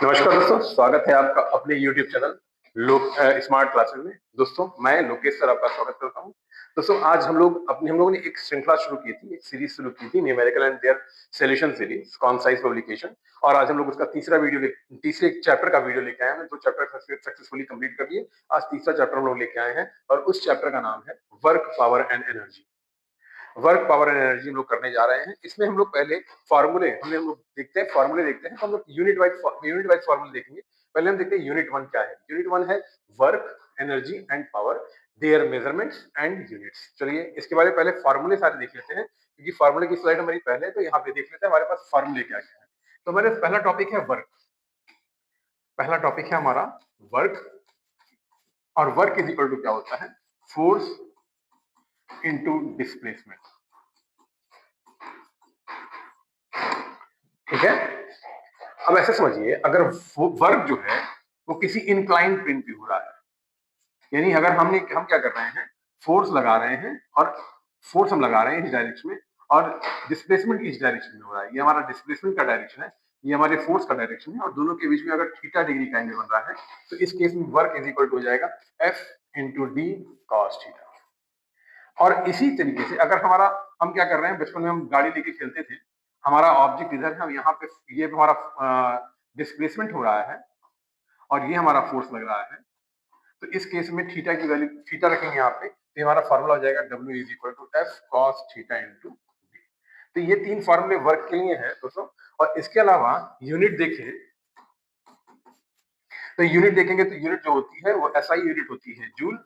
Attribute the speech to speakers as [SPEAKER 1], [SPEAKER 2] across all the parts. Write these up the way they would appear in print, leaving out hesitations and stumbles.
[SPEAKER 1] नमस्कार दोस्तों, स्वागत है आपका अपने YouTube चैनल लोक स्मार्ट क्लासेस में। दोस्तों, मैं लोकेश सर आपका स्वागत करता हूं। दोस्तों, आज हम लोगों ने एक श्रृंखला शुरू की थी, एक सीरीज शुरू की थी, numerical and their solution series, concise publication. और आज हम लोग उसका तीसरे चैप्टर का वीडियो लेके आए हैं। 2 चैप्टर सक्सेसफुली कंप्लीट कर लिए। आज तीसरा चैप्टर हम लोग लेके आए हैं और उस चैप्टर का नाम है work, power and energy. Work, power and energy हम लोग करने जा रहे हैं। इसमें हम लोग पहले हम लोग देखते हैं, फॉर्मूले देखते हैं। तो हम लोग यूनिट वाइज फॉर्मूले देखेंगे। पहले हम देखते हैं यूनिट 1 क्या है। यूनिट 1 है work, energy and power, their measurements and units. चलिए इसके बारे में पहले फॉर्मूले सारे देख लेते हैं, क्योंकि फॉर्मूले की स्लाइड हमारी पहले है, तो यहाँ पे देख लेते हैं हमारे पास फॉर्मूले क्या क्या है। तो हमारे पहला टॉपिक है वर्क। पहला टॉपिक है हमारा वर्क। और वर्क इज इक्वल टू क्या होता है? Force into displacement. ठीक है। अब ऐसे समझिए, अगर वर्क जो है वो किसी इंक्लाइन प्लेन पे हो रहा है, यानी अगर हम क्या कर रहे हैं, फोर्स लगा रहे हैं, और फोर्स हम लगा रहे हैं इस डायरेक्शन में, और डिस्प्लेसमेंट इस डायरेक्शन में हो रहा है। ये हमारा डिस्प्लेसमेंट का डायरेक्शन है, ये हमारे फोर्स का डायरेक्शन है, और दोनों के बीच में अगर थीटा डिग्री का एंगल बन रहा है, तो इस केस में वर्क इज इक्वल टू हो जाएगा F into D cos theta. और इसी तरीके से अगर हम क्या कर रहे हैं, बचपन में हम गाड़ी लेके खेलते थे, हमारा ऑब्जेक्ट इधर है, हम यहाँ पे, ये हमारा डिस्प्लेसमेंट हो रहा है और ये हमारा फोर्स लग रहा है। तो इस केस में थीटा की वैल्यू, थीटा रखेंगे यहाँ पे, तो हमारा फॉर्मूला हो जाएगा W is equal to f cos theta into d. तो ये 3 फॉर्मूले वर्क के लिए हैं दोस्तों। और इसके अलावा यूनिट देखें, तो यूनिट देखेंगे तो यूनिट जो होती है वो SI यूनिट होती है, जूल।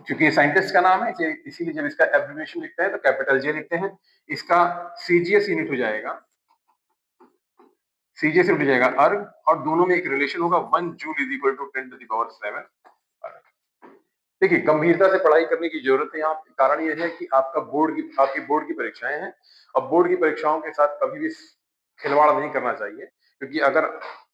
[SPEAKER 1] क्योंकि साइंटिस्ट का नाम है, इसीलिए जब इसका एब्रिविएशन लिखते हैं तो कैपिटल J लिखते हैं। इसका CGS यूनिट हो जाएगा, CGS यूनिट हो जाएगा अर्ग, और दोनों में एक रिलेशन होगा, 1 joule is equal to 10 to the power 7 erg. देखिए, गंभीरता से पढ़ाई करने की जरूरत है यहाँ पे। कारण यह है कि आपकी बोर्ड की परीक्षाएं हैं, और बोर्ड की परीक्षाओं के साथ कभी भी खिलवाड़ नहीं करना चाहिए, क्योंकि अगर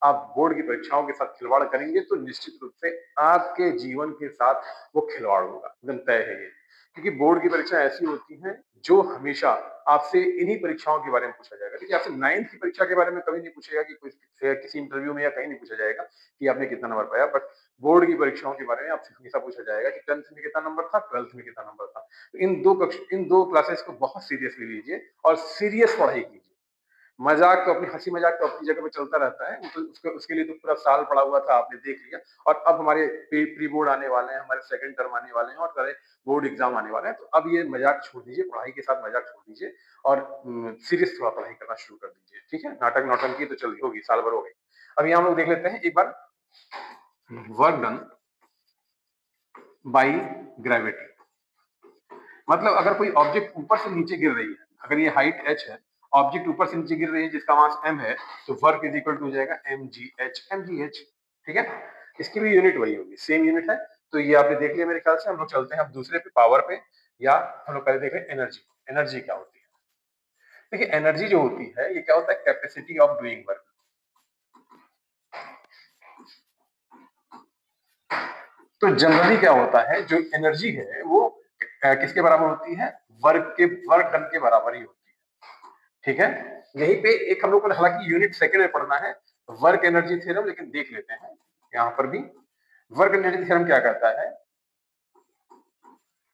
[SPEAKER 1] आप बोर्ड की परीक्षाओं के साथ खिलवाड़ करेंगे तो निश्चित रूप से आपके जीवन के साथ वो खिलवाड़ होगा, एकदम तय है ये। क्योंकि बोर्ड की परीक्षा ऐसी होती हैं जो हमेशा आपसे इन्हीं परीक्षाओं के बारे में पूछा जाएगा। देखिए, आपसे 9th की परीक्षा के बारे में कभी नहीं पूछेगा, कि किसी इंटरव्यू में या कहीं नहीं पूछा जाएगा कि आपने कितना नंबर पाया। बट बोर्ड की परीक्षाओं के बारे में आपसे हमेशा पूछा जाएगा कि 10th में कितना नंबर था, 12th में कितना नंबर था। तो इन दो क्लासेस को बहुत सीरियसली लीजिए और सीरियस पढ़ाई कीजिए। मजाक तो अपनी हंसी मजाक तो अपनी जगह पे चलता रहता है, तो उसके लिए तो पूरा साल पड़ा हुआ था, आपने देख लिया। और अब हमारे प्री बोर्ड आने वाले हैं, हमारे सेकंड टर्म आने वाले हैं, और सारे बोर्ड एग्जाम आने वाले हैं। तो अब ये मजाक छोड़ दीजिए, पढ़ाई के साथ मजाक छोड़ दीजिए, और सीरियस थोड़ा पढ़ाई करना शुरू कर दीजिए। ठीक है, नाटक नौटंकी तो चल होगी, साल भर हो गई। अब यहाँ हम लोग देख लेते हैं एक बार, वर्क डन बाई ग्रेविटी। मतलब अगर कोई ऑब्जेक्ट ऊपर से नीचे गिर रही है, अगर ये हाइट h है, ऑब्जेक्ट ऊपर से नीचे गिर रही है जिसका मास m है, तो वर्क इज इक्वल टू हो जाएगा mgh। ठीक है, इसकी भी यूनिट वही होगी, सेम यूनिट है। तो ये आपने देख लिया मेरे ख्याल से। हम लोग चलते हैं अब दूसरे पे, पावर पे, या हम लोग पहले देख रहे हैं एनर्जी। एनर्जी क्या होती है? देखिए, एनर्जी जो होती है ये क्या होता है? Capacity of doing work. तो जनरली क्या होता है, जो एनर्जी है वो किसके बराबर होती है? वर्क डन के बराबर ही होती है। ठीक है, यहीं पे एक हम लोग को हालांकि यूनिट सेकंड में पढ़ना है, वर्क एनर्जी थ्योरम, लेकिन देख लेते हैं यहां पर भी। वर्क एनर्जी थ्योरम क्या कहता है?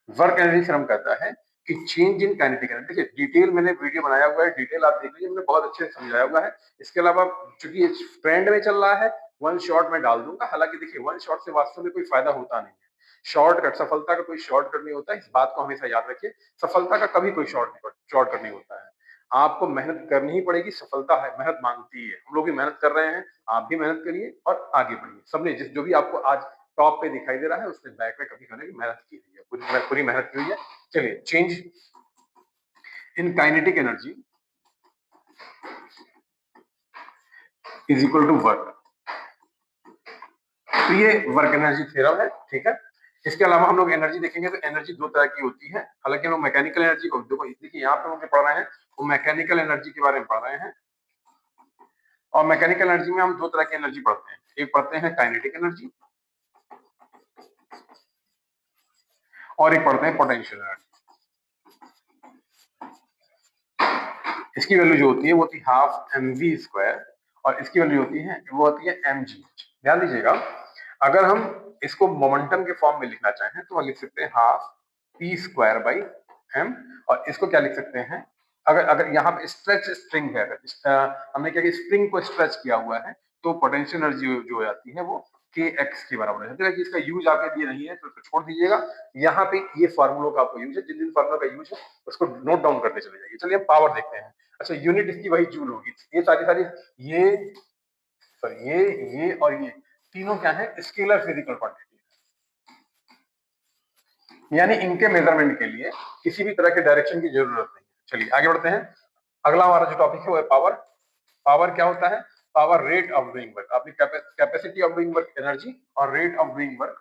[SPEAKER 1] वर्क एनर्जी थ्योरम कहता है कि चेंज इन काइनेटिक एनर्जी। देखिए, डिटेल मैंने वीडियो बनाया हुआ है, डिटेल आप देख लीजिए, मैंने बहुत अच्छे से समझाया हुआ है। इसके अलावा चूंकि ये ट्रेंड में चल रहा है, वन शॉट में डाल दूंगा। हालांकि देखिए, वन शॉट से वास्तव में कोई फायदा होता नहीं है। शॉर्टकट, सफलता का कोई शॉर्टकट नहीं होता है, इस बात को हमेशा याद रखिए। सफलता का कभी कोई शॉर्टकट नहीं होता है। आपको मेहनत करनी ही पड़ेगी, सफलता है मेहनत मांगती है। हम लोग भी मेहनत कर रहे हैं, आप भी मेहनत करिए और आगे बढ़िए। सबने जो भी आपको आज टॉप पे दिखाई दे रहा है, उसने बैक में कभी करने की मेहनत की हुई है, पूरी मेहनत की हुई है। चलिए, change in kinetic energy is equal to work. तो ये वर्क एनर्जी थ्योरम है। ठीक है, इसके अलावा हम लोग एनर्जी देखेंगे तो एनर्जी 2 तरह की होती है। हालांकि हम लोग मैकेनिकल एनर्जी को देखिए, यहाँ पे हम लोग पढ़ रहे हैं वो मैकेनिकल एनर्जी के बारे में पढ़ रहे हैं। और मैकेनिकल एनर्जी में हम 2 तरह की एनर्जी पढ़ते हैं, एक पढ़ते हैं काइनेटिक एनर्जी, और एक पढ़ते हैं पोटेंशियल एनर्जी। इसकी वैल्यू जो होती है वो होती है हाफ mv स्क्वायर, और इसकी वैल्यू होती है वो होती है mg। ध्यान दीजिएगा, अगर हम इसको मोमेंटम के फॉर्म में लिखना चाहें तो हम लिख सकते हैं half p square by m, और इसको क्या लिख सकते हैं, अगर अगर यहाँ पे स्ट्रेच स्ट्रिंग है, हमने क्या किया, स्प्रिंग को स्ट्रेच किया हुआ है, तो पोटेंशियल एनर्जी जो हो जाती है वो के एक्स के बराबर है। कि इसका यूज आपके दिए नहीं है तो इसको छोड़ दीजिएगा, यहाँ पे ये फार्मूलों का आपको यूज है, जिन जिन फार्मूला का यूज है उसको नोट डाउन करते चले जाइए। चलिए हम पावर देखते हैं। अच्छा, यूनिट इसकी वही जूल होगी। ये सारी सारी ये सॉरी ये और ये तीनों क्या है, स्केलर फिजिकल क्वांटिटी, यानी इनके मेजरमेंट के लिए किसी भी तरह के डायरेक्शन की जरूरत नहीं है। चलिए आगे बढ़ते हैं। अगला हमारा जो टॉपिक है वो है पावर। पावर क्या होता है, power rate of doing work, आपकी capacity of doing work energy और rate of doing work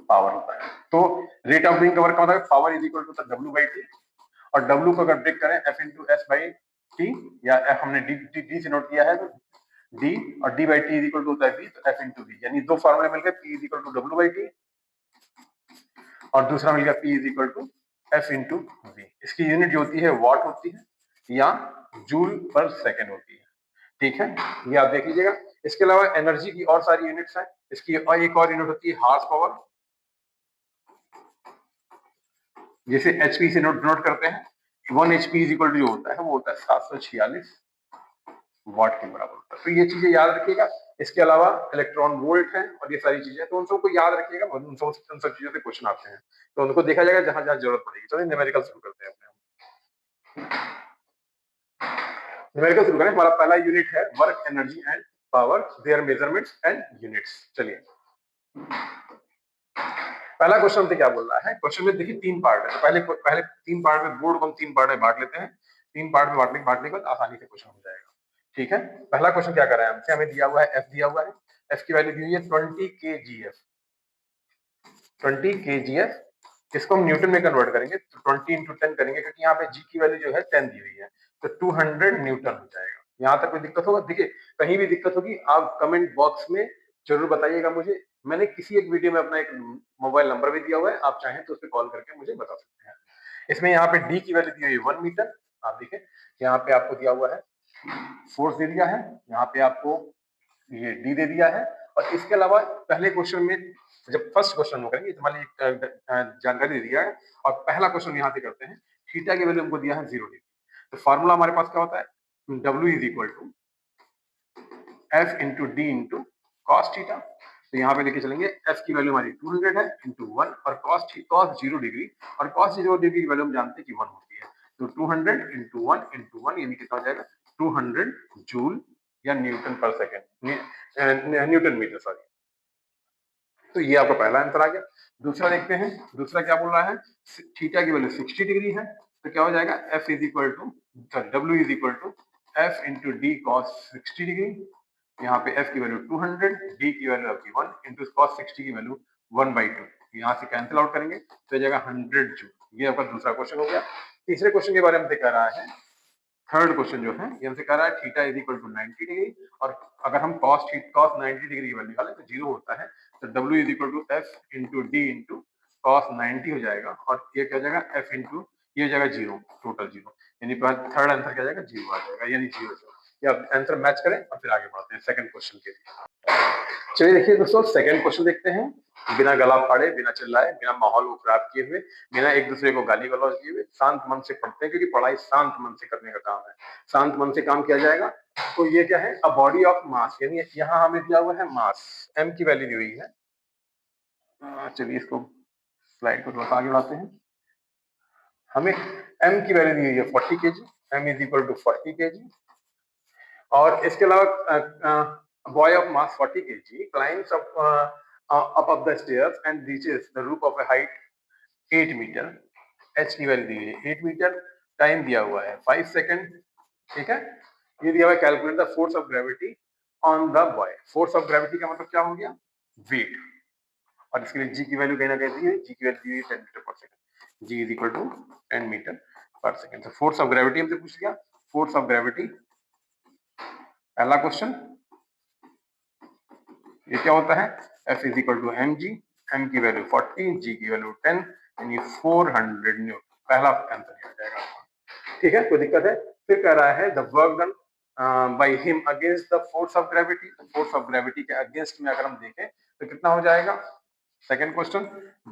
[SPEAKER 1] power होता है। तो रेट ऑफ डूइंग वर्क का मतलब power is equal to W by T, और डब्ल्यू को अगर ब्रेक करें F into S by T, या एफ हमने डी से नोट किया है तो डी, और D by T is equal to होता है बी, तो एफ इंटू बी, यानी दो फॉर्मूले मिलकर P is equal to W by T और दूसरा मिल गया P is equal to F into V. इसकी यूनिट जो होती है वॉट होती है या जूल पर सेकेंड होती है। ठीक है, ये आप देख लीजिएगा। इसके अलावा एनर्जी की और सारी यूनिट्स हैं। इसकी और एक और यूनिट होती है हार्स पावर, जैसे एचपी से नोट करते हैं। 1 एचपी इज इक्वल टू जो होता है वो होता है 746 वाट के बराबर होता है। तो ये चीजें याद रखिएगा। इसके अलावा इलेक्ट्रॉन वोल्ट है और ये सारी चीजें, तो उन सबको याद रखिएगा, उन सब चीजों से क्वेश्चन आते हैं, तो उनको देखा जाएगा जहां जहां जरूरत पड़ेगी। चलिए न्यूमेरिकल शुरू करते हैं अपने। न्यूमेरिकल शुरू करें। हमारा पहला यूनिट है work, energy and power, their measurements and units. चलिए पहला क्वेश्चन हमसे क्या बोल रहा है। क्वेश्चन में देखिए तीन पार्ट है, तो पहले पहले तीन पार्ट में, बोर्ड को हम तीन पार्ट में बांट लेते हैं। तीन पार्ट में बांटने के बाद आसानी से क्वेश्चन हो जाएगा। ठीक है, पहला क्वेश्चन क्या कर रहा है हमसे, हमें दिया हुआ है एफ, दिया हुआ है एफ की वैल्यू दी हुई है 20 kgf, 20 kgf। इसको हम न्यूटन में कन्वर्ट करेंगे तो 20 इंटू 10 करेंगे, क्योंकि यहाँ पे जी की वैल्यू जो है 10 दी हुई है, तो 200 न्यूटन हो जाएगा। यहाँ तक कोई दिक्कत होगा? देखिए कहीं भी दिक्कत होगी आप कमेंट बॉक्स में जरूर बताइएगा मुझे। मैंने किसी एक वीडियो में अपना एक मोबाइल नंबर भी दिया हुआ है, आप चाहें तो उस पर कॉल करके मुझे बता सकते हैं। इसमें यहाँ पे डी की वैल्यू दी हुई है 1 मीटर। आप देखिए यहाँ पे आपको दिया हुआ है फोर्स दे दिया है, यहाँ पे आपको ये डी दे दिया है। और इसके अलावा पहले क्वेश्चन में जब फर्स्ट क्वेश्चन हम करेंगे तो हमारी जानकारी दे दिया है, और पहला क्वेश्चन यहाँ से करते हैं। थीटा की वैल्यू हमको दिया है 0 डिग्री, तो फॉर्मूला हमारे पास क्या होता है, W is equal to F into D into cos theta. तो यहाँ पे लेके चलेंगे, एफ की वैल्यू हमारी 200 है इंटू 1, और कॉस 0 डिग्री, और कॉस 0 डिग्री की वैल्यू हम जानते हैं कि 1 होती है, तो 200 इंटू 1 इंटू 1 यानी कितना हो जाएगा 200 जूल या न्यूटन पर सेकेंड, न्यूटन मीटर सॉरी। तो ये आपका पहला आंसर आ गया। दूसरा देखते हैं, दूसरा क्या बोल रहा है, थीटा की वैल्यू 60 डिग्री है, तो क्या हो जाएगा F is equal to W is equal to F into D cos 60 degree. यहाँ पे एफ की वैल्यू 200, डी की वैल्यू आपकी 1 इंटू कॉस 60 की वैल्यू 1/2। यहाँ से कैंसिल आउट करेंगे तो ये जाएगा 100 जूल। ये आपका दूसरा क्वेश्चन हो गया। तीसरे क्वेश्चन के बारे में कह रहा है, थर्ड क्वेश्चन जो है ये हमसे कह रहा है theta is equal to 90 degree, और अगर हम cos 90 डिग्री की वैल्यू निकालें तो 0 होता है, तो W is equal to F into D into cos 90 हो जाएगा, और ये क्या हो जाएगा एफ इंटू ये हो जाएगा 0, टोटल 0, यानी थर्ड आंसर क्या जाएगा 0 आ जाएगा, यानी 0 0। ये आप आंसर मैच करें और फिर आगे बढ़ते हैं सेकंड क्वेश्चन के लिए। चलिए देखिए दोस्तों सेकंड क्वेश्चन देखते हैं। बिना गला फाड़े, बिना चिल्लाए, बिना माहौल को खराब किए हुए, बिना एक दूसरे को गाली गलौज किए हुए शांत मन से पढ़ते हैं, क्योंकि पढ़ाई शांत मन से करने का काम है, शांत मन से काम किया जाएगा। तो ये क्या है, अ बॉडी ऑफ मास, यानी यहाँ हमें दिया हुआ है मास, m की वैल्यू दी हुई है। चलिए इसको स्लाइड को थोड़ा सा आगे बढ़ाते हैं। हमें m की वैल्यू दी हुई है 40 kg, m is equal to 40 kg। और इसके अलावा boy of mass 40 kg climbs up the stairs and reaches the roof of a height 8 metre. h की वैल्यू दी है 8 मीटर, टाइम दिया हुआ है 5 सेकंड। ठीक है, ये दिया हुआ है calculate the force of gravity on the boy. Force of gravity का मतलब क्या हो गया, वेट, और इसके लिए g की वैल्यू कहीं ना कहीं दी है, g की वैल्यू दी है 10 मीटर पर second, g is equal to 10 metre पर सेकंड। तो फोर्स ऑफ ग्रेविटी हमसे पूछ लिया, फोर्स ऑफ ग्रेविटी पहला क्वेश्चन ये क्या होता है, F is equal to M G, M की वैल्यू 40, जी की वैल्यू 10, यानी 400 न्यूटन। पहला आंसर आ जाएगा। ठीक है, कोई दिक्कत है? फिर कह रहा है the work done by him against the force of gravity. Force of gravity के अगेंस्ट में अगर हम देखें तो कितना हो जाएगा? Second question,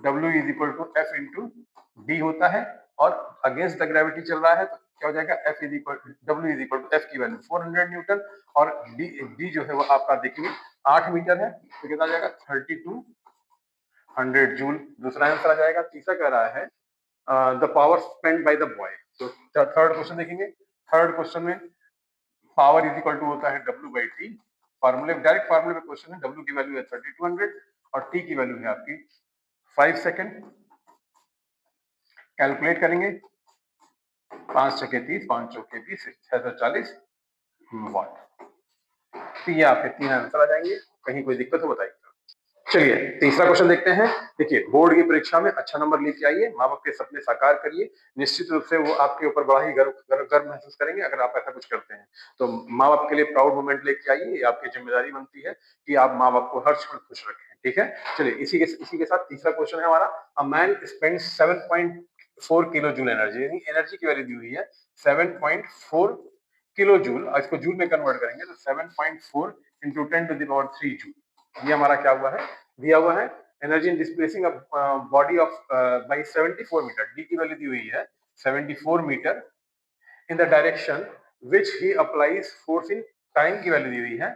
[SPEAKER 1] W is equal to F into D होता है और अगेंस्ट द ग्रेविटी चल रहा है तो क्या हो जाएगा? F is equal W is equal to F की वैल्यू 400 न्यूटन और डी जो है वो आपका देखिए 8 मीटर है तो कितना आ जाएगा? 3200 जूल। दूसरा आंसर आ जाएगा। तीसरा कह रहा है the power spend by the boy. तो थर्ड क्वेश्चन देखेंगे। थर्ड क्वेश्चन में पावर इज इक्वल टू होता है W बाई टी। फार्मूले डायरेक्ट फार्मूले में क्वेश्चन है। W की वैल्यू है 3200 और T की वैल्यू है आपकी 5 सेकेंड। कैलकुलेट करेंगे 5 छके 30, 5 चौके 20, 640 वाट। तो ये आपके तीन आंसर आ जाएंगे। कहीं कोई दिक्कत हो बताइए। चलिए तीसरा क्वेश्चन देखते हैं। देखिए बोर्ड की परीक्षा में अच्छा नंबर लेके आइए, माँ बाप के सपने साकार करिए। निश्चित रूप से वो आपके ऊपर बड़ा ही गर्व महसूस करेंगे अगर आप ऐसा कुछ करते हैं। तो माँ बाप के लिए प्राउड मोमेंट लेके आइए। ये आपकी जिम्मेदारी बनती है कि आप माँ बाप को हर क्षण खुश रखें। ठीक है, चलिए इसी के साथ तीसरा क्वेश्चन है हमारा। A man spend 7.4 kilo joule energy, यानी एनर्जी की वैल्यू दी हुई है 7.4 किलो जूल। इसको जूल में कन्वर्ट करेंगे तो 7.4 इंटू 10⁻³ जूल। ये हमारा क्या हुआ है? दिया हुआ है energy in displacing body of by 74 metre. D की वैल्यू दी हुई है 74 metre in the direction which he applies force in. Time की वैल्यू दी हुई है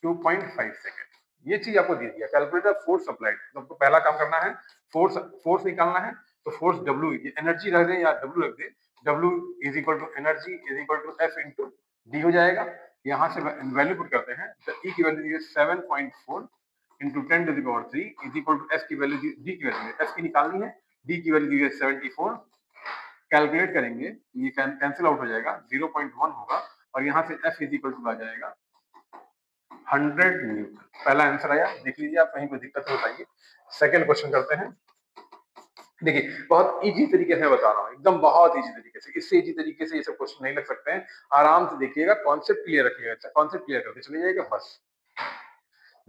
[SPEAKER 1] 2.5 सेकेंड। ये चीज आपको दे दिया। कैलकुलेटर फोर्स अप्लाइड, तो आपको पहला काम करना है फोर्स निकालना है। तो फोर्स W, एनर्जी रख दे या W रख दे। W is equal to energy is equal to F into D हो जाएगा। यहां से वैल्यू पुट करते हैं तो E की वैल्यू दी है 7.4 into 10⁻³ is equal to F की वैल्यू डी की वैल्यू एफ की निकालनी है। डी की वैल्यू दी है 74। कैलकुलेट करेंगे ये कैंसिल आउट हो जाएगा, 0.1 होगा और यहाँ से एफ इज इक्वल टू आ जाएगा 100 न्यूटन। पहला आंसर आया, देख लीजिए आप, कहीं कोई दिक्कत हो बताइए। सेकंड क्वेश्चन करते हैं। देखिए बहुत इजी तरीके से बता रहा हूँ, एकदम बहुत इजी तरीके से। इससे इजी तरीके से ये सब क्वेश्चन नहीं लग सकते हैं। आराम से देखिएगा, कॉन्सेप्ट क्लियर रखिएगा, कॉन्सेप्ट क्लियर करके चले जाइएगा बस।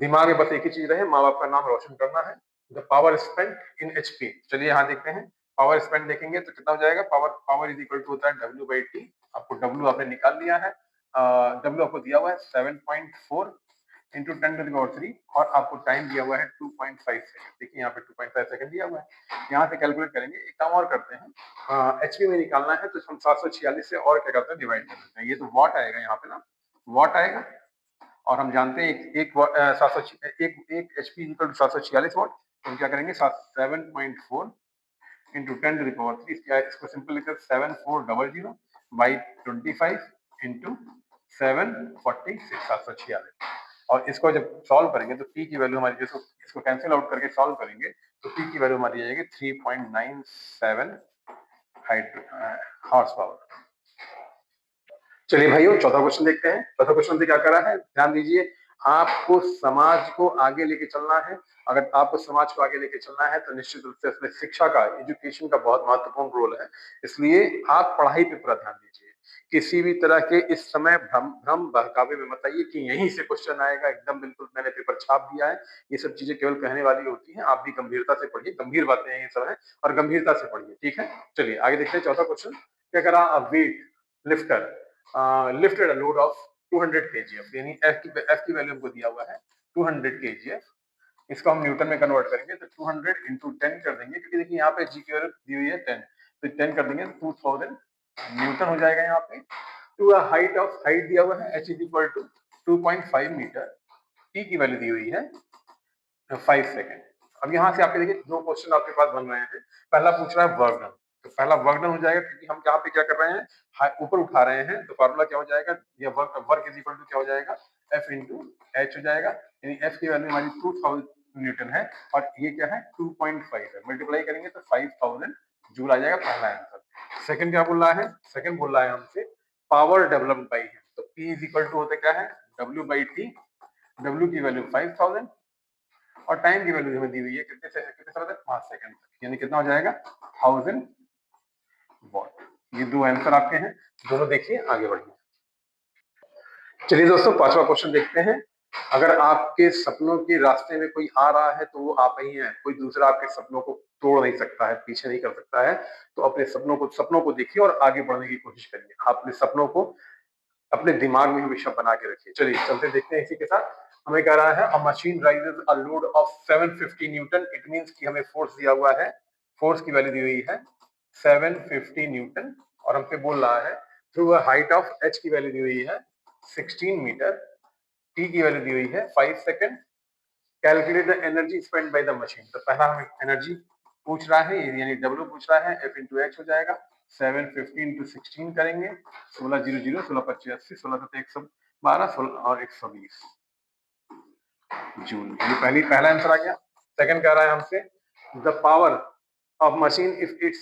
[SPEAKER 1] दिमाग में बस एक ही चीज रहे, माँ बाप का नाम रोशन करना है। The power spent in HP. चलिए यहाँ देखते हैं। पावर स्पेंट देखेंगे तो कितना हो जाएगा? पावर इज इक्वल टू होता है W बाई टी। आपको W आपने निकाल लिया है। W आपको दिया हुआ है 7.4 इंटू 10⁻³ और आपको टाइम दिया हुआ है 2.5 सेकंड। देखिए यहाँ पे 2.5 सेकंड दिया हुआ है। यहाँ से कैलकुलेट करेंगे। एक काम और करते हैं, एचपी में निकालना है तो हम 746 से और क्या करते हैं, डिवाइड कर देते हैं। ये तो वॉट आएगा यहाँ पे ना, वॉट आएगा। और हम जानते हैं एक एचपी इक्वल टू 746 वाट। तो हम क्या करेंगे 7.4 इंटू 10⁻³ इसको सिंपल लिखकर 7400 बाई 25 इंटू 746 746। और इसको जब सॉल्व करेंगे तो टी की वैल्यू हमारी, इसको कैंसिल आउट करके सॉल्व करेंगे तो टी की वैल्यू हमारी आएगी 3.97 हॉर्स पावर। चलिए भाइयों चौथा क्वेश्चन देखते हैं। चौथा क्वेश्चन में क्या कर रहा है, ध्यान दीजिए। आपको समाज को आगे लेके चलना है। अगर आपको समाज को आगे लेके चलना है तो निश्चित रूप से इसमें शिक्षा का, एजुकेशन का बहुत महत्वपूर्ण रोल है। इसलिए आप पढ़ाई पे पूरा ध्यान दीजिए। किसी भी तरह के इस समय भ्रम बहकावे में मत आइए कि यहीं से क्वेश्चन आएगा। एकदम बिल्कुल मैंने पेपर छाप दिया है, ये सब चीजें केवल कहने वाली होती हैं। आप भी गंभीरता से पढ़िए, गंभीर बातें हैं ये सब है और गंभीरता से पढ़िए। ठीक है, चलिए आगे देखते हैं। चौथा क्वेश्चन क्या करा, weight lifter lifted a load of 200 kgf, यानी एफ की वैल्यू हमको दिया हुआ है 200 kgf। इसको हम न्यूटन में कन्वर्ट करेंगे तो 200 इंटू 10 कर देंगे, क्योंकि देखिए यहाँ पे जी की वैल्यू दी हुई है 10, तो 10 कर देंगे तो 2000 न्यूटन हो जाएगा। यहाँ पे टू हाइट दिया हुआ है h is equal to 2.5 metre. T की वैल्यू दी हुई है 5 सेकेंड। अब यहाँ से आपके देखिए दो क्वेश्चन आपके पास बन रहे हैं। पहला पूछ रहा है वर्क डन, तो पहला वर्क डन हो जाएगा क्योंकि हम यहाँ पे क्या कर रहे हैं, ऊपर उठा रहे हैं। तो फॉर्मूला क्या हो जाएगा, ये वर्क इज इक्वल टू क्या हो जाएगा, एफ इंटू एच हो जाएगा। यानी एफ की वैल्यू हमारी 2000 न्यूटन है और ये क्या है 2.5 है। मल्टीप्लाई करेंगे तो 5000 जूल आ जाएगा, पहला आंसर। सेकंड क्या बोल रहा है, सेकंड बोल रहा है हमसे पावर डेवलप्ड बाई हिम। तो P इज इक्वल टू होता क्या है, W बाई टी। W की वैल्यू 5000 और टाइम की वैल्यू हमें दी हुई है कितने समय तक, 5 सेकंड तक, यानी कितना हो जाएगा 1000 वॉट। ये दो आंसर आपके हैं, दोनों देखिए आगे बढ़िए। चलिए दोस्तों पांचवा क्वेश्चन देखते हैं। अगर आपके सपनों के रास्ते में कोई आ रहा है तो वो आप ही हैं, कोई दूसरा आपके सपनों को तोड़ नहीं सकता है, पीछे नहीं कर सकता है। तो अपने सपनों को देखिए और आगे बढ़ने की कोशिश करिए। अपने सपनों को अपने दिमाग में हमेशा बना के रखिए। चलिए चलते देखते हैं इसी के साथ। हमें कह रहा है अ machine rises a load of 750 Newton. It means कि हमें फोर्स दिया हुआ है, फोर्स की वैल्यू दी हुई है 750 न्यूटन और हमसे बोल रहा है through a height of H की वैल्यू दी हुई है 16 मीटर, टी की वैल्यू दी हुई है 5 second, calculate the energy spend by the machine. तो पहला हमें एनर्जी पूछ रहा है, यानी डब्ल्यू पूछ रहा है, एफ इंटू एच हो जाएगा 750 इंटू 16 करेंगे 1600 16 16 112 16 और 120 जूल। ये पहला आंसर आ गया। सेकंड कह रहा है हमसे the power of machine if it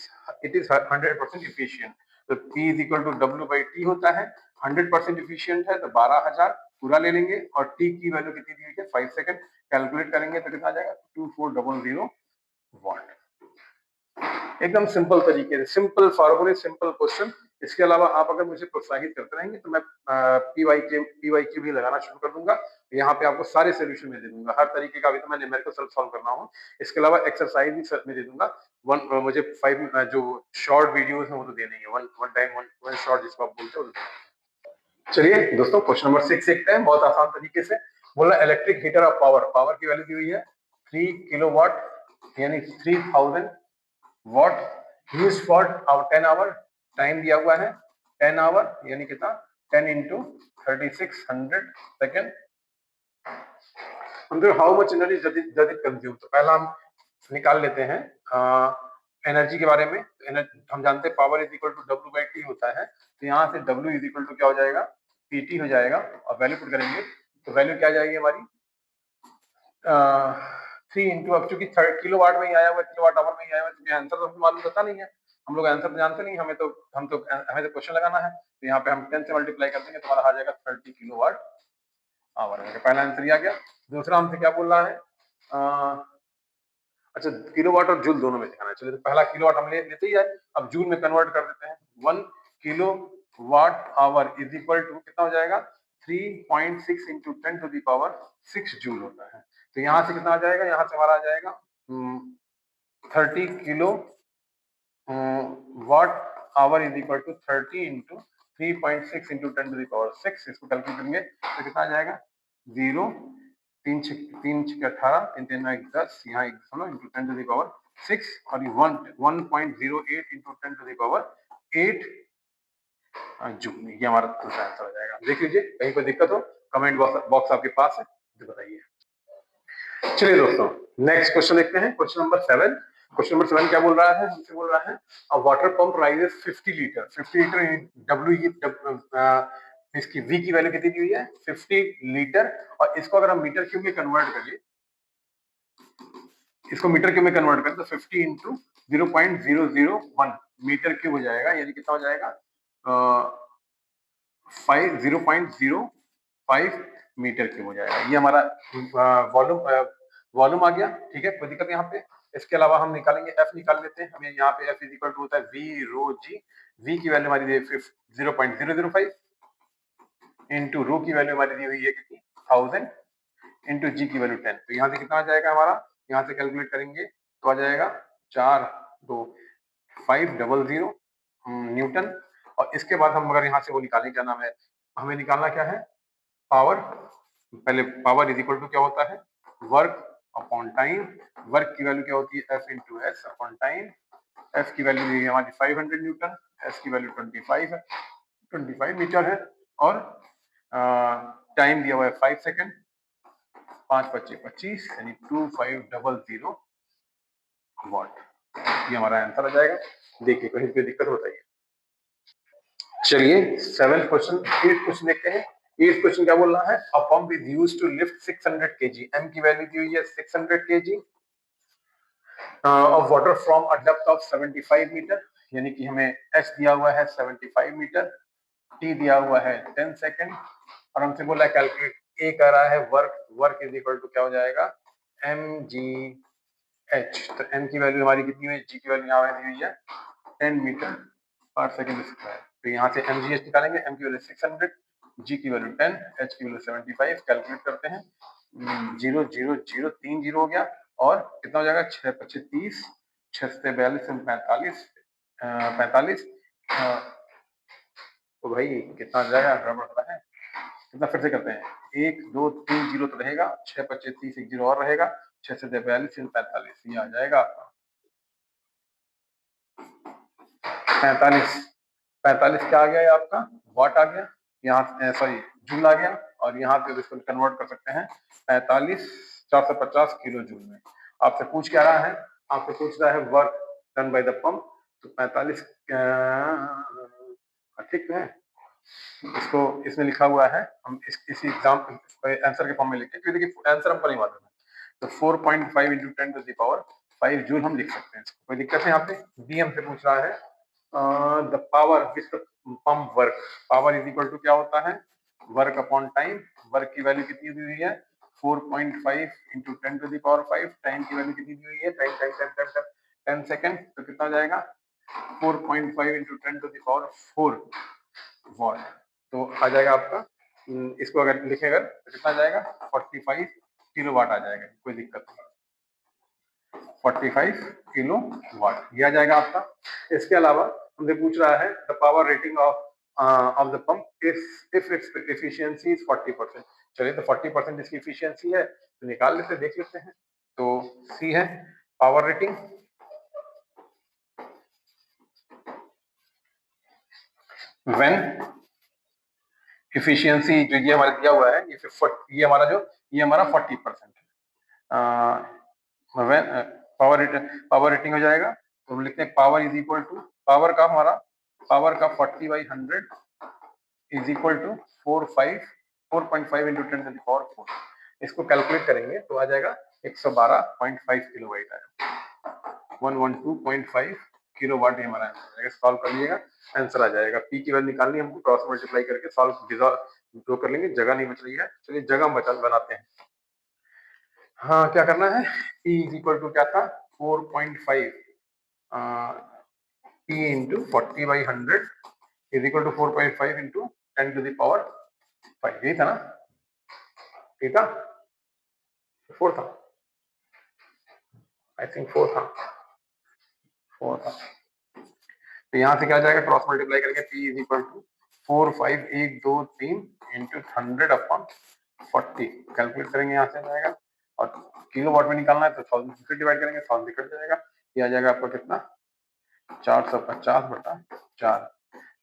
[SPEAKER 1] is 100% efficient. तो P is equal to W by T होता है। 100% इफिशिएंट है तो 12,000 पूरा ले लेंगे और टी की वैल्यू कितनी दी हुई है 5 सेकंड, कैलकुलेट करेंगे तो कितना आ जाएगा 2400 वाट। एकदम सिंपल तरीके से, सिंपल फॉर्मूले, सिंपल क्वेश्चन। इसके अलावा आप अगर मुझे प्रोत्साहित करते रहेंगे तो मैं पीवाई भी लगाना शुरू कर दूंगा। यहाँ पे आपको सारे सोल्यूशन में दे दूंगा, हर तरीके का। अभी तो मैं न्यूमेरिकल सॉल्व कर रहा हूँ, इसके अलावा एक्सरसाइज भी में दे दूंगा। मुझे 5 जो शॉर्ट वीडियोस हैं वो तो देने ही है, वन टाइम वन शॉर्ट जिसको आप बोलते हो। चलिए दोस्तों क्वेश्चन नंबर 6 देखते हैं बहुत आसान तरीके से। बोला electric heater of power, power की वैल्यू दी हुई है 3 किलोवाट यानी 3000 watt use for hour 10 hour. Time दिया हुआ है 10 आवर यानी कितना 10 into 3600 second. How much energy does it consume. तो पहला हम निकाल लेते हैं एनर्जी के बारे में। हम जानते हैं power is equal to W by T होता है, तो यहाँ से डब्ल्यू इज इक्वल टू क्या हो जाएगा पीटी हो जाएगा और वैल्यू पुट करेंगे तो वैल्यू क्या जाएगी हमारी 3 इंटू, अब चूंकि किलो वाट में ही आया हुआ, किलो वाट आवर में ही आया हुआ, क्योंकि आंसर तो हमको मालूम पता नहीं है, हम लोग आंसर तो जानते नहीं, हमें तो क्वेश्चन लगाना है। तो यहाँ पे हम 10 से मल्टीप्लाई कर देंगे, तुम्हारा आ जाएगा 30 किलो वाट आवर। पहला आंसर ये आ गया। दूसरा हमसे क्या बोल रहा है अच्छा किलोवाट और जूल दोनों में दिखाना है। चलिए तो पहला किलोवाट हम लेते ही है, अब जूल में कन्वर्ट कर देते हैं। 1 kilowatt hour is equal to कितना हो जाएगा 3.6 into 10 to the power 6 joule होता है। तो यहाँ से कितना आ जाएगा, यहाँ से हमारा आ जाएगा 30 kilowatt hour is equal to 30 into 3.6 into 10 to the power 6। इसको कैलकुलेट करेंगे तो कितना आ जाएगा 0 3 6 18 3 3 9 10 यहाँ 1 दशमलव इंटू 10 टू दी पावर 6 और ये 1.08 into 10 to the power 8 joule. ये हमारा दूसरा आंसर हो जाएगा। देख लीजिए कहीं पर दिक्कत हो कमेंट बॉक्स आपके पास है तो बताइए। चलिए दोस्तों नेक्स्ट क्वेश्चन देखते हैं। Question number 7। क्वेश्चन नंबर 7 क्या बोल रहा है, हमसे बोल रहा है अ water pump rises 50 litre. 50 litre W इसकी वी की वैल्यू कितनी दी हुई है 50 लीटर और इसको अगर हम मीटर क्यूब में कन्वर्ट करिए, इसको मीटर क्यूब में कन्वर्ट करें तो 50 इंटू 0.001 मीटर क्यूब हो जाएगा, यानी कितना हो जाएगा 0.05 मीटर क्यूब हो जाएगा। ये हमारा वॉल्यूम आ गया। ठीक है, कोई दिक्कत यहाँ पे। इसके अलावा हम निकालेंगे एफ, निकाल लेते हैं। हमें यहाँ पे एफ इज इक्वल टू होता है वी रो जी। वी की वैल्यू हमारी 0.005 इंटू रो की वैल्यू हमारी दी हुई है कितनी 1000 इंटू जी की वैल्यू 10। तो यहाँ से कितना आ जाएगा हमारा, यहाँ से कैलकुलेट करेंगे तो आ जाएगा 42500 न्यूटन। और इसके बाद हम अगर यहाँ से वो निकालें, क्या नाम है, हमें निकालना क्या है पावर। पहले पावर इज इक्वल टू क्या होता है वर्क अपॉन टाइम। वर्क की वैल्यू क्या होती है F into S upon time. F की वैल्यू दी है हमारी 500 न्यूटन, एस की वैल्यू 25 है, 25 मीटर है और टाइम दिया हुआ है 5 सेकेंड। 5 25 25 यानी 2500 वाट। ये हमारा आंसर आ जाएगा। देखिए कहीं पे दिक्कत होता है। चलिए 7th क्वेश्चन 8th क्वेश्चन देखते हैं। 8th क्वेश्चन क्या बोल रहा है a pump is used to lift 600 KG. M की वैल्यू दी हुई है 600 KG of water from a depth of 75 metre, यानी कि हमें एच दिया हुआ है 75 मीटर, टी दिया हुआ है 10 सेकेंड और हमसे बोला है कैलकुलेट। ए कह रहा है work, work is equal to क्या हो जाएगा एम जी एच। तो एम की वैल्यू हमारी कितनी हुई, जी की वैल्यू यहाँ दी हुई है 10 मीटर पर सेकेंड स्क्वायर। तो यहाँ से एम जी एच निकालेंगे, एम की वैल्यू 600 G की वैल्यू 10, H की वैल्यू 75, कैलकुलेट करते हैं। 0 0 0 3 0 हो गया और कितना हो जाएगा 6 25 30, 6 से 42 45, 45 तो भाई कितना आ जाएगा, गड़बड़ हो रहा है। कितना फिर से करते हैं, 1 2 3 0 तो रहेगा, 6 25 30 एक 0 और रहेगा, 6 से 42 45, ये आ जाएगा आपका 45। 45 क्या आ गया, ये आपका वाट आ गया, यहाँ सॉरी जूल आ गया, और यहाँ पे इसको कन्वर्ट कर सकते हैं 45 450 किलो जूल में। आपसे पूछ क्या रहा है, आपसे पूछ रहा है work done by the pump, तो 45 ठीक है, इसको इसमें लिखा हुआ है, हम इसी एग्जाम आंसर के फॉर्म में लिखते हैं क्योंकि देखिए आंसर हमको नहीं मालूम है, तो 4.5 into 10 to the power 5 joule हम लिख सकते हैं। कोई दिक्कत है यहाँ पे। बी हमसे पूछ रहा है the power which the pump work, power is equal to क्या होता है, वर्क अपॉन टाइम। वर्क की वैल्यू कितनी दी हुई है 4.5 into 10 to the power 5, time की वैल्यू कितनी दी हुई है, time time time time 10 second, तो कितना हो जाएगा 4.5 into 10 to the power 4 watt, तो आ जाएगा आपका इसको अगर लिखेगा तो कितना जाएगा 45 किलो वाट आ जाएगा, कोई दिक्कत नहीं, 45 किलो वाट दिया जाएगा आपका। इसके अलावा हमसे पूछ रहा है the power rating of the pump if its efficiency is 40%। चलिए तो 40% इसकी एफिशिएंसी है तो निकाल लेते, देख लेते हैं। तो सी है पावर रेटिंग, व्हेन इफिशियंसी जो ये हमारा दिया हुआ है, ये हमारा जो ये हमारा 40% है, पावर रेटिंग हो जाएगा, तो हम लिखते हैं power is equal to power का हमारा पावर का 40/100 is equal to 4.5 into 10 to the power 4। इसको कैलकुलेट करेंगे तो आ जाएगा 112.5 किलो वाट आएगा, 112.5 किलो वाट हमारा आंसर आ जाएगा। सॉल्व कर लीजिएगा, आंसर आ जाएगा। पी की वैल्यू निकालनी है हमको, क्रॉस मल्टीप्लाई करके सॉल्व जो कर लेंगे, जगह नहीं बच रही है, चलिए जगह बनाते हैं। हाँ क्या करना है, P इज इक्वल टू क्या था 4.5 P into 40/100 is equal to 4.5 into 10 to the power 5, यही था ना, ठीक था, 4 था, आई थिंक 4 था, 4 था। तो यहाँ से क्या जाएगा, क्रॉस मल्टीप्लाई करके P is equal to 4 5 1 2 3 into 100 upon 40, calculate करेंगे, यहाँ से जाएगा, और किलो वाट में निकालना है तो 1000 से डिवाइड करेंगे, 1000 निकल जाएगा, ये आ जाएगा आपका कितना 450/4,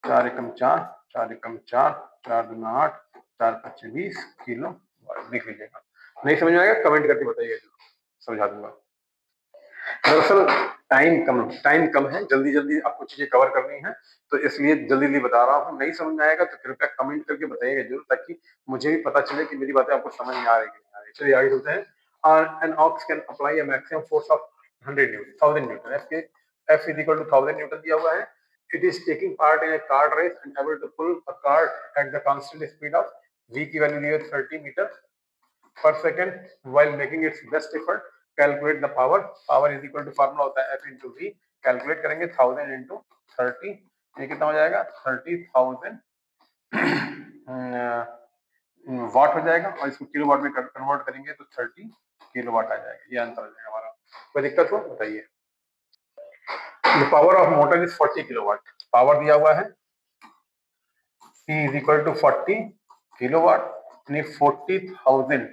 [SPEAKER 1] 4 एकम 4, 4 एकम 4, 4 दूना 8, 4 5 20 किलो वाट, लिख लीजिएगा। नहीं समझ में आएगा कमेंट करके बताइए, समझा दूंगा। दरअसल टाइम कम है, जल्दी जल्दी आपको चीजें कवर करनी है, तो इसलिए जल्दी जल्दी बता रहा हूँ। नहीं समझ में आएगा तो कृपया कमेंट करके बताइएगा जरूर, ताकि मुझे भी पता चले कि मेरी बातें आपको समझ में आ रही है कि नहीं आ रही। चलिए आगे चलते हैं। An ox can apply a maximum force of 1000 Newton, F is equal to 1000 Newton दिया हुआ है। It is taking part in a cart race and able to pull a cart at the constant speed of v की value दी है 30 metre per second while making its best effort, calculate the power, power is equal to formula होता है F into we, calculate करेंगे 1000 into 30, ये कितना हो जाएगा 30,000 वाट हो जाएगा, और इसको किलो वाट में कन्वर्ट करेंगे तो 30 किलो वाट आ जाएगा, ये आंसर आ जाएगा हमारा। कोई दिक्कत हो बताइए। The power of motor is 40 kilowatt, power दिया हुआ है P is equal to 40 kilowatt, यानी 40,000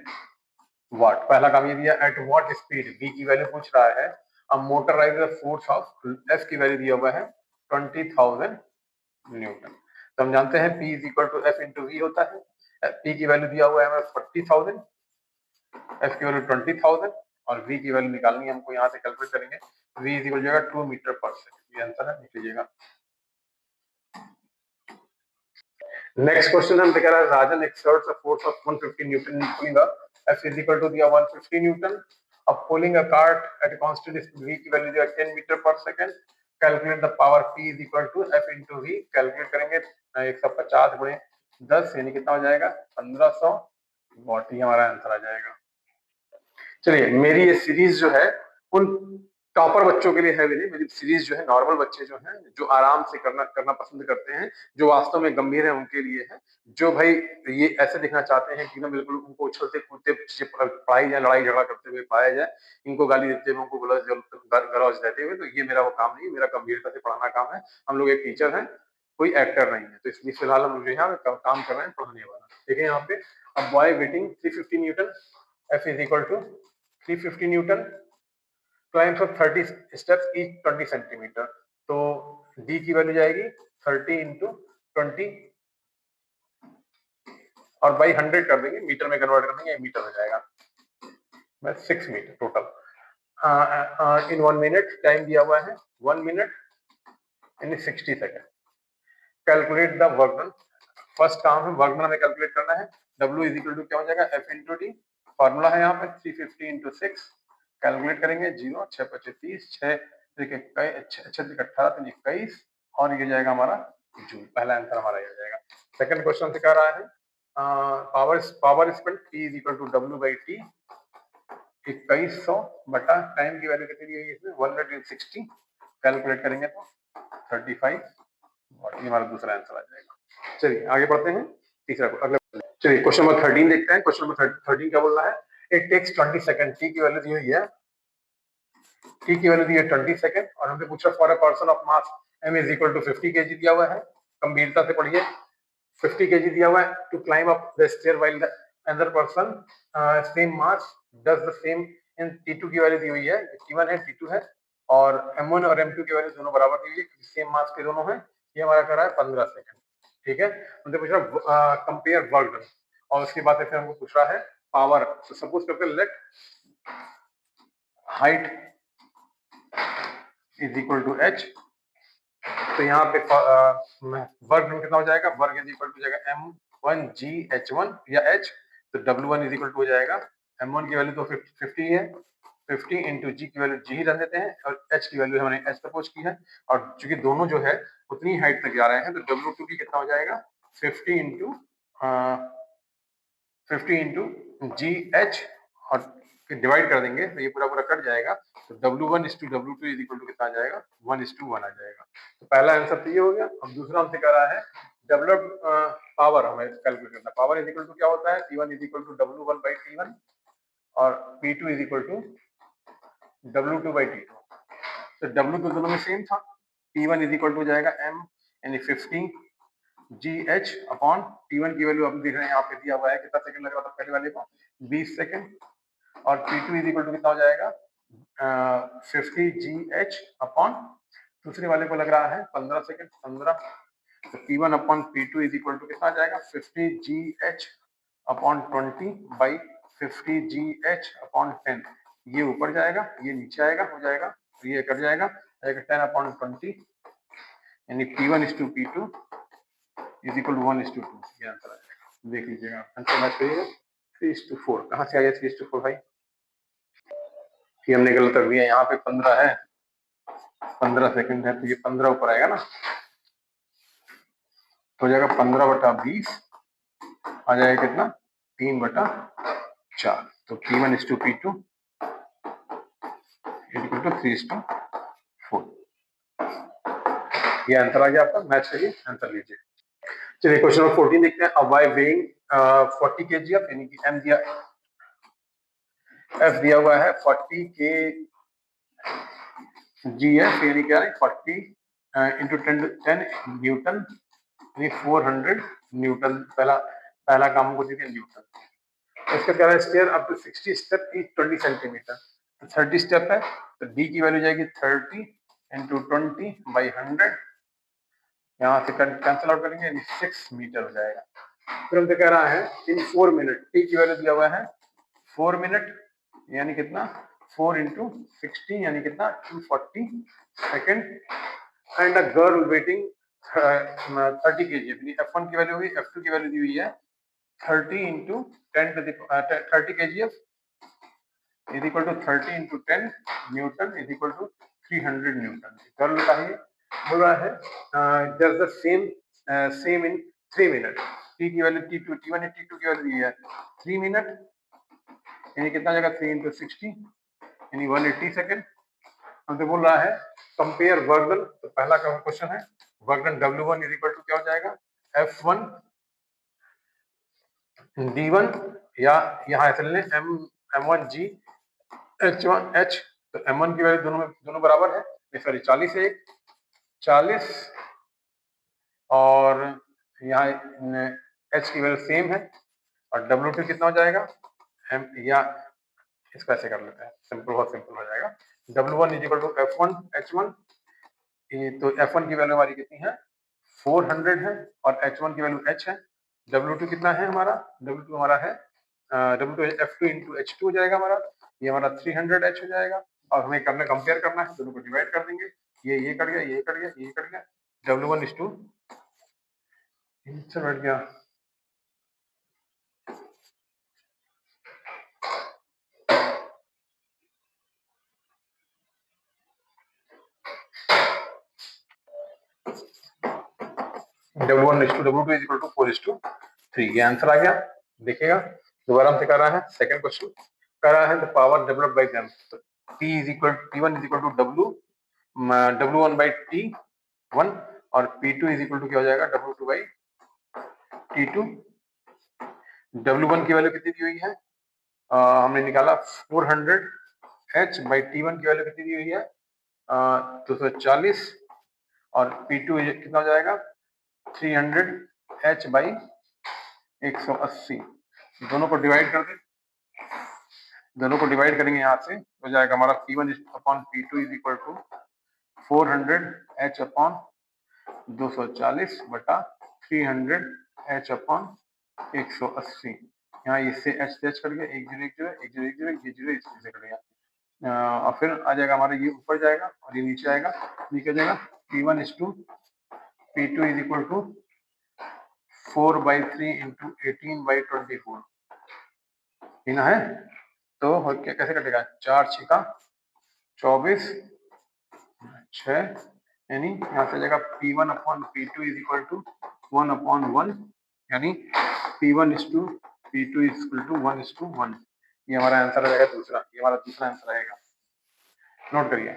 [SPEAKER 1] वाट। पहला काम ये दिया, एट व्हाट स्पीड, बी की वैल्यू पूछ रहा है। अब मोटराइज फोर्स ऑफ एफ की वैल्यू दिया हुआ है 20,000 न्यूटन, तो हम जानते हैं P is equal to F into V होता है। P की वैल्यू दिया हुआ है हमें 40,000, एफ की वैल्यू 20,000, और V की वैल्यू निकालनी है हमको, यहाँ से कैलकुलेट करेंगे, V इज इक्वल हो जाएगा 2 मीटर पर सेकंड, ये आंसर है, लिख लीजिएगा। नेक्स्ट क्वेश्चन हम कह रहा है Rajan exerts a force of 150 newton in pulling a, F is equal to दिया 150 न्यूटन, अब pulling a cart at constant speed, V की वैल्यू दिया 10 मीटर पर second, calculate the power P is equal to F into V, calculate करेंगे 150 गुणे 10 यानी कितना हो जाएगा 1500 वाट, ये हमारा आंसर आ जाएगा। चलिए मेरी ये सीरीज जो है उन टॉपर बच्चों के लिए है भी नहीं, मेरी सीरीज जो है नॉर्मल बच्चे जो हैं, जो आराम से करना करना पसंद करते हैं, जो वास्तव में गंभीर है उनके लिए है। जो भाई ये ऐसे दिखना चाहते हैं कि ना बिल्कुल उनको उछलते कूदते पढ़ाई या लड़ाई झगड़ा करते हुए पाया जाए, इनको गाली देते हुए, उनको गलौज देते हुए, तो ये मेरा वो काम नहीं है। मेरा गंभीरता से पढ़ाना काम है। हम लोग एक टीचर हैं, कोई एक्टर नहीं है, तो इसलिए फिलहाल हम जो यहाँ काम कर रहे हैं पढ़ाने वाला। ठीक है, यहाँ पे अब boy weighing 350 newton, F is equal to 350 newton, climb for 30 steps each 20 centimetre. तो डी की वैल्यू जाएगी 30 इंटू 20 और बाई 100 कर देंगे, मीटर में कन्वर्ट कर देंगे, मीटर हो जाएगा, 6 मीटर टोटल। इन 1 मिनट टाइम दिया हुआ है, 1 minute in 60 second. Calculate the work done. First काम है वर्क डन हमें कैलकुलेट करना है। W इज इक्वल टू क्या हो जाएगा, F इंटू डी। फॉर्मूला है यहाँ पे 350 इंटू 6। कैलकुलेट करेंगे, 0 6 5 30, 6 18 21 और ये जाएगा हमारा जूल। पहला आंसर हमारा ये हो जाएगा। सेकंड क्वेश्चन से कह रहा है power spent P is equal to W by T. 2100 बटा टाइम की वैल्यू कितनी दी गई है इसमें, 160। कैलकुलेट करेंगे तो 35 और ये हमारा दूसरा आंसर आ जाएगा। चलिए आगे बढ़ते हैं, तीसरा अगला। चलिए क्वेश्चन नंबर 13 देखते हैं। क्वेश्चन नंबर 13 क्या बोल रहा है, इट टेक्स 20 सेकंड। टी की वैल्यू दी हुई है, टी की वैल्यू दी है 20 सेकंड और हमसे पूछा for a person of mass m is equal to 50 KG दिया हुआ है। गंभीरता से पढ़िए, 50 केजी दिया हुआ है to climb up the stair while the other person same mass does the same. In T2 की वैल्यू दी हुई है, T1 है T2 है और M1 और M2 की वैल्यू दोनों बराबर दी हुई है क्योंकि सेम मास के दोनों हैं। ये हमारा कर रहा है 15 सेकंड। ठीक है, उनसे पूछ रहा कंपेयर वर्क डन और उसके बाद फिर हमको पूछ रहा है पावर। तो सपोज करते हैं let height is equal to h। तो यहाँ पे वर्ग कितना हो जाएगा, वर्ग इज इक्वल टू जाएगा m1g(h1) या h। तो W1 इज इक्वल टू हो जाएगा, m1 की वैल्यू तो 50 है, 50 इंटू जी की वैल्यू जी ही रख देते हैं और h की वैल्यू हमने h सपोज की है और चूंकि दोनों जो है उतनी हाइट तक जा रहे हैं तो W2 की कितना हो जाएगा 50 इंटू 50 इंटू जी एच और डिवाइड कर देंगे तो ये पूरा पूरा कट जाएगा। तो W1 is to W2 is equal to कितना आ जाएगा, 1:1 आ जाएगा। तो पहला आंसर तो ये हो गया। अब दूसरा हमसे कह रहा है डेवलप पावर हमें कैलकुलेट करना। पावर इज इक्वल टू क्या होता है, P1 is equal to W1 by T1 और P2 is equal to W2 by T2। तो W2 दोनों में सेम था, P1 इज इक्वल टू जाएगा M यानी 50 GH अपॉन T1 की वैल्यू हम देख रहे हैं यहाँ पे दिया हुआ है, कितना सेकंड लग रहा था पहले वाले को 20 सेकंड और P2 इज इक्वल टू कितना हो जाएगा 50 GH अपॉन दूसरे वाले को लग रहा है 15 सेकंड 15। तो P1 upon P2 is equal to कितना आ जाएगा 50 GH upon 20 by 50 GH upon 10। ये ऊपर जाएगा, ये नीचे आएगा, हो जाएगा ये कट जाएगा 10 अपॉन 20 यानी P1 is to P2 is equal to 1:2। ये आंसर आ जाएगा। देख लीजिएगा आंसर मैच करिएगा 3:4। कहाँ से आ गया 3:4 भाई, कि हमने गलत कर दिया। यहाँ पे 15 है, 15 सेकंड है तो ये 15 ऊपर आएगा ना, तो हो जाएगा 15/20 आ जाएगा कितना 3/4। तो P1 is to P2 equal to 3:4। ये आंसर आ गया आपका, मैच करिए आंसर लीजिए। चलिए क्वेश्चन नंबर 14 देखते हैं। अ बॉय वेइंग 40 kg यानी कि एम दिया एफ दिया हुआ है 40 के जी है, यानी क्या है 40 इंटू 10 न्यूटन यानी 400 न्यूटन। पहला काम हमको दे दिया न्यूटन। इसका क्या है स्टेयर अप टू 60 स्टेप की 20 सेंटीमीटर। तो 30 स्टेप है तो डी की वैल्यू जाएगी 30 इंटू 20 बाई 100। यहाँ से कैंसिल आउट करेंगे यानी 6 मीटर हो जाएगा। फिर हमसे कह रहा है इन 4 मिनट, टी की वैल्यू दिया हुआ है 4 मिनट यानी कितना 4 इंटू 60 यानी कितना 240 second. And a girl waiting 30 kg। F1 की वैल्यू हुई, F2 की वैल्यू दी हुई है 30 into 10 30 kg is equal to 30 into 10 newton is equal to 300 newton. Girl का ही बोल रहा है just the same in 3 minute. T की वैल्यू T2 T1 T2 की वैल्यू दी है 3 मिनट यानी कितना जाएगा 3 इंटू 60 यानी 180 सेकेंड। हमसे बोल रहा है कंपेयर वर्क डन। तो पहला क्वेश्चन है work done W1 is equal to क्या हो जाएगा F1 D1 या यहाँ ऐसे ले M1 G H1 H। तो M1 की वैल्यू दोनों बराबर है, सॉरी 40 है 40 और यहाँ H की वैल्यू सेम है और W2 कितना हो जाएगा M या इसको ऐसे कर लेते हैं, सिंपल बहुत सिंपल हो जाएगा W1 is equal to F1 H1। ये तो F1 की वैल्यू हमारी कितनी है 400 है और H1 की वैल्यू H है। W2 कितना है हमारा W2 हमारा है W2 F2 इंटू H2 हो जाएगा हमारा, ये हमारा 300 H हो जाएगा और हमें करना कंपेयर करना है, दोनों को डिवाइड कर देंगे, ये कट गया ये कट गया ये कट गया W1 is to आंसर बैठ गया W1 is to W2 is equal to 4 is to 3, ये आंसर आ गया। देखिएगा दोबारा हमसे कर रहा है सेकंड क्वेश्चन, कर रहा है the power developed by them. P is equal P1 is equal to W1 by T1 और P2 is equal to क्या हो जाएगा W2 by T2। W1 की वैल्यू कितनी दी हुई है हमने निकाला 400 H by T1 की वैल्यू कितनी दी हुई है 240 और P2 कितना हो जाएगा 300 H by 180। दोनों को डिवाइड कर दें, दोनों को डिवाइड करेंगे यहाँ से हो जाएगा हमारा P1 upon P2 is equal to 400 H upon 240 बटा 300 H अपॉन 180। यहाँ इससे H से H कट गया 1 0 1 0 1 0 1 0 ये 0 इससे कट गया और फिर आ जाएगा हमारा ये ऊपर जाएगा और ये नीचे आएगा, नीचे आ जाएगा P1 is to P2 is equal to 4 by 3 into 18 by 24 ना है। तो क्या कैसे कटेगा 4 6 का 24 6 यानी यहाँ से जाएगा P1 upon P2 is equal to 1 upon 1 यानी P1 is to P2 is equal to 1 is to 1। ये हमारा आंसर रहेगा दूसरा, ये हमारा दूसरा आंसर रहेगा, नोट करिए।